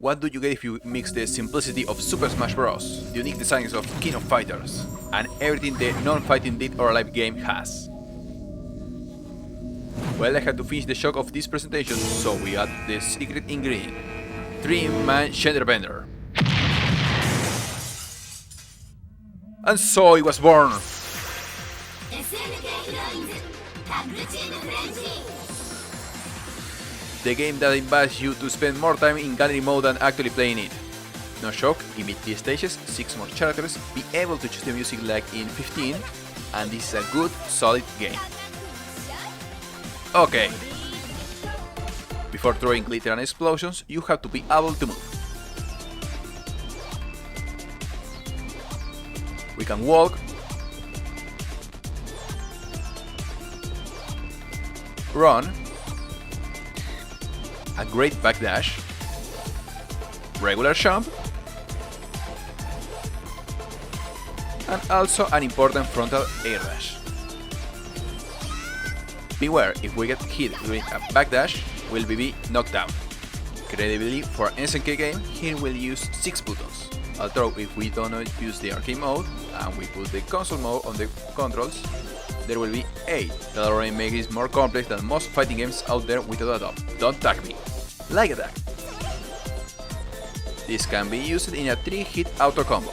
What do you get if you mix the simplicity of Super Smash Bros., the unique designs of King of Fighters, and everything the non-fighting Dead or Alive game has? Well, I had to finish the shock of this presentation, so we add the secret ingredient: 3-man gender bender. And so it was born! SNK Heroines, the game that invites you to spend more time in gallery mode than actually playing it. No shock, give me 3 stages, 6 more characters, be able to choose the music like in 15, and this is a good, solid game. Okay. Before throwing glitter and explosions, you have to be able to move. We can walk, run, a great backdash, regular jump, and also an important frontal air dash. Beware, if we get hit during a backdash, we'll be knocked down. Credibly, for an SNK game, here we'll use 6 buttons, although if we don't use the arcade mode and we put the console mode on the controls, there will be 8 that already make it more complex than most fighting games out there without a doubt. Don't tag me. Like attack. This can be used in a 3-hit auto combo.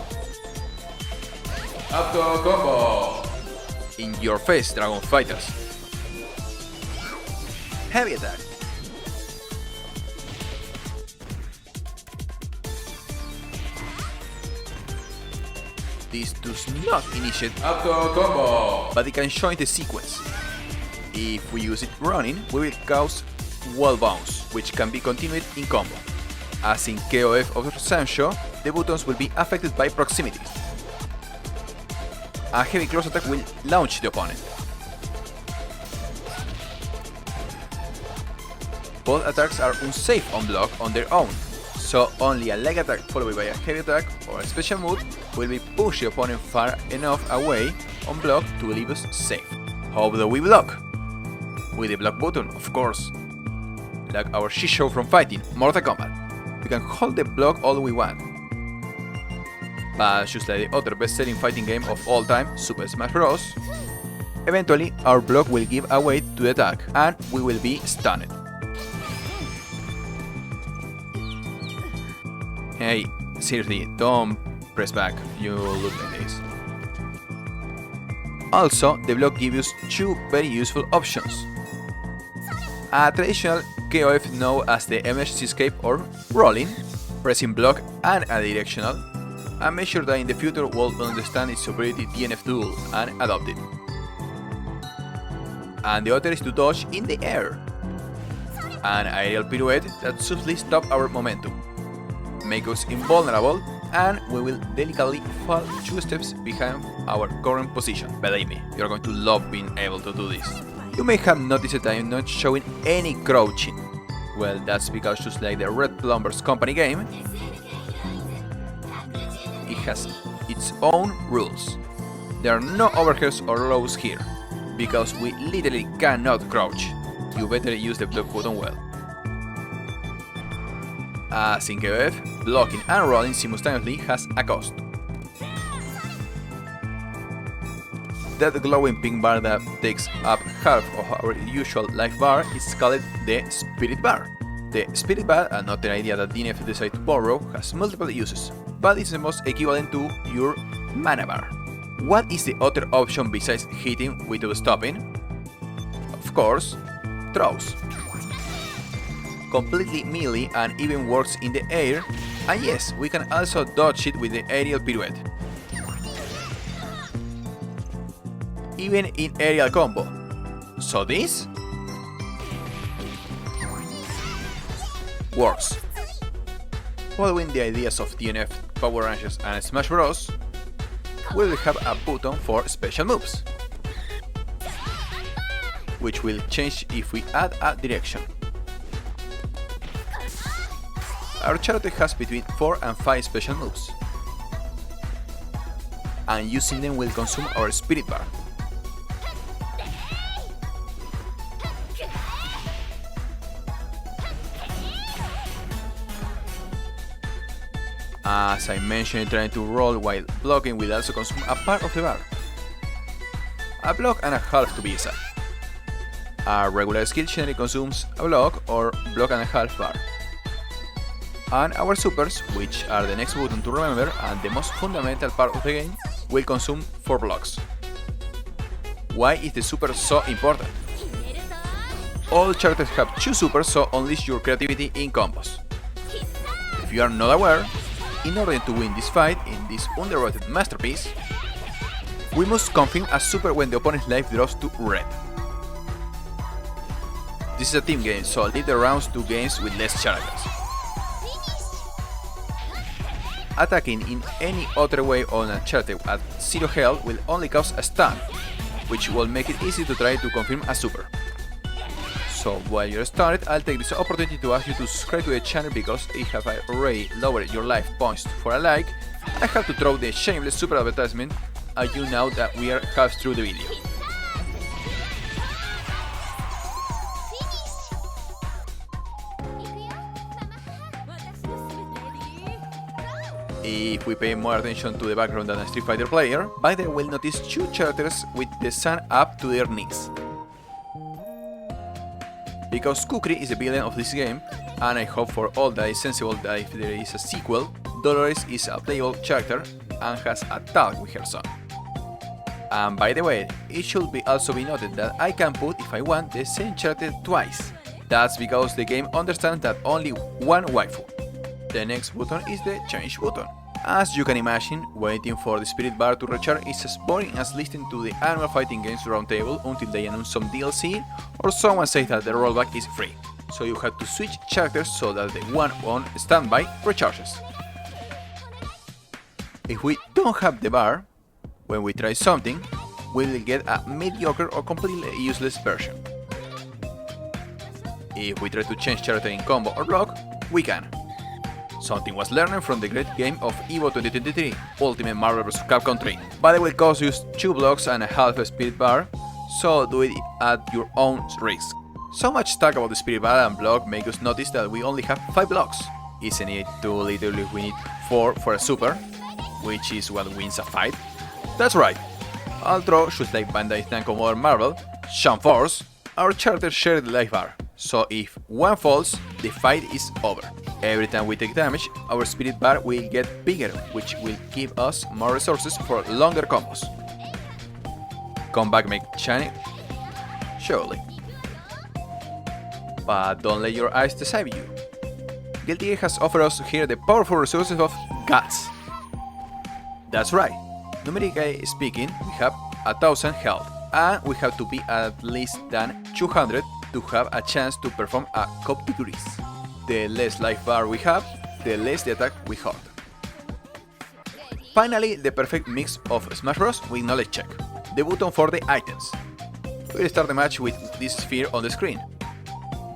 Auto combo! In your face, Dragon Fighters. Heavy attack. This does not initiate auto combo, but it can join the sequence. If we use it running, we will cause wall bounce, which can be continued in combo. As in KOF or Sancho, the buttons will be affected by proximity. A heavy close attack will launch the opponent. Both attacks are unsafe on block on their own, so only a leg attack followed by a heavy attack or a special move will be push the opponent far enough away on block to leave us safe. How do we block? With the block button, of course. Like our Shisho from fighting, Mortal Kombat. We can hold the block all we want. But just like the other best-selling fighting game of all time, Super Smash Bros., eventually our block will give away to the attack and we will be stunned. Hey, seriously, don't press back, you look like this. Also, the block gives us 2 very useful options. A traditional KOF known as the emergency escape or rolling, pressing block and a directional, and make sure that in the future we'll understand its superiority DNF tool and adopt it. And the other is to dodge in the air. An aerial pirouette that subtly stops our momentum, make us invulnerable, and we will delicately fall 2 steps behind our current position. Believe me, you're going to love being able to do this. You may have noticed that I'm not showing any crouching. Well, that's because just like the Red Plumbers Company game, it has its own rules. There are no overheads or lows here, because we literally cannot crouch. You better use the block button well. As in KOF, blocking and rolling simultaneously has a cost. That glowing pink bar that takes up half of our usual life bar is called the Spirit Bar. The Spirit Bar, another idea that DNF decided to borrow, has multiple uses, but it's the most equivalent to your Mana Bar. What is the other option besides hitting without stopping? Of course, throws. Completely melee and even works in the air, and yes, we can also dodge it with the aerial pirouette. Even in aerial combo. So this works. Following the ideas of DNF, Power Rangers and Smash Bros., we will have a button for special moves, which will change if we add a direction. Our character has between 4 and 5 special moves, and using them will consume our Spirit Bar. As I mentioned, trying to roll while blocking will also consume a part of the bar. A block and a half to be exact. A regular skill generally consumes a block or block and a half bar. And our supers, which are the next button to remember and the most fundamental part of the game, will consume 4 blocks. Why is the super so important? All characters have 2 supers, so unleash your creativity in combos. If you are not aware, in order to win this fight in this underrated masterpiece, we must confirm a super when the opponent's life drops to red. This is a team game, so leave the rounds to games with less characters. Attacking in any other way on a character at 0 health will only cause a stun, which will make it easy to try to confirm a super. So while you're started, I'll take this opportunity to ask you to subscribe to the channel because if I have already lowered your life points for a like, I have to throw the shameless super advertisement at you now that we are half through the video. If we pay more attention to the background than a Street Fighter player, Biden will notice 2 characters with the sun up to their knees. Because Kukri is the villain of this game, and I hope for all that is sensible that if there is a sequel, Dolores is a playable character and has a talk with her son. And by the way, it should also be noted that I can put, if I want, the same character twice. That's because the game understands that only one waifu. The next button is the change button. As you can imagine, waiting for the spirit bar to recharge is as boring as listening to the annual fighting games roundtable until they announce some DLC or someone says that the rollback is free. So you have to switch characters so that the one on standby recharges. If we don't have the bar, when we try something, we will get a mediocre or completely useless version. If we try to change character in combo or block, we can. Something was learned from the great game of EVO 2023, Ultimate Marvel vs. Capcom 3. But it will cost you 2 blocks and a half a spirit bar, so do it at your own risk. So much talk about the spirit bar and block make us notice that we only have 5 blocks. Isn't it too little if we need 4 for a super, which is what wins a fight? That's right. Although, just like Bandai's Namco Modern Marvel, Shun Force, our characters share the life bar, so if one falls, the fight is over. Every time we take damage, our spirit bar will get bigger, which will give us more resources for longer combos. Come back, make shiny? Surely. But don't let your eyes deceive you. Guilty Gear has offered us here the powerful resources of guts. That's right. Numerically speaking, we have 1000 health, and we have to be at least than 200 to have a chance to perform a Cop degrees. The less life bar we have, the less the attack we hold. Finally, the perfect mix of Smash Bros with knowledge check. The button for the items. We'll start the match with this sphere on the screen.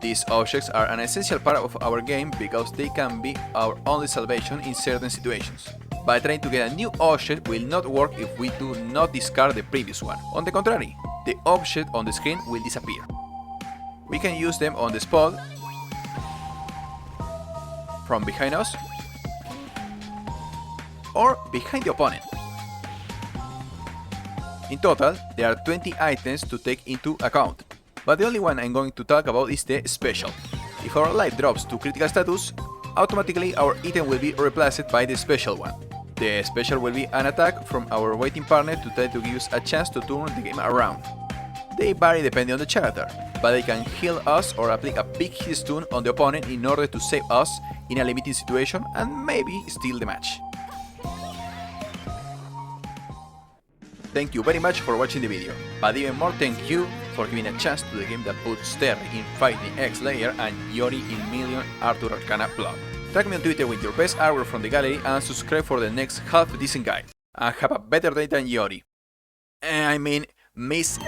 These objects are an essential part of our game because they can be our only salvation in certain situations. But trying to get a new object will not work if we do not discard the previous one. On the contrary, the object on the screen will disappear. We can use them on the spot, from behind us, or behind the opponent. In total, there are 20 items to take into account, but the only one I'm going to talk about is the special. If our life drops to critical status, automatically our item will be replaced by the special one. The special will be an attack from our waiting partner to try to give us a chance to turn the game around. They vary depending on the character, but they can heal us or apply a big hit stun on the opponent in order to save us in a limiting situation and maybe steal the match. Thank you very much for watching the video, but even more thank you for giving a chance to the game that puts Terry in Fighting X Layer and Yori in Million Arthur Arcana Blood. Tag me on Twitter with your best artwork from the gallery and subscribe for the next half decent guide. And have a better day than Yori. I mean, Miss...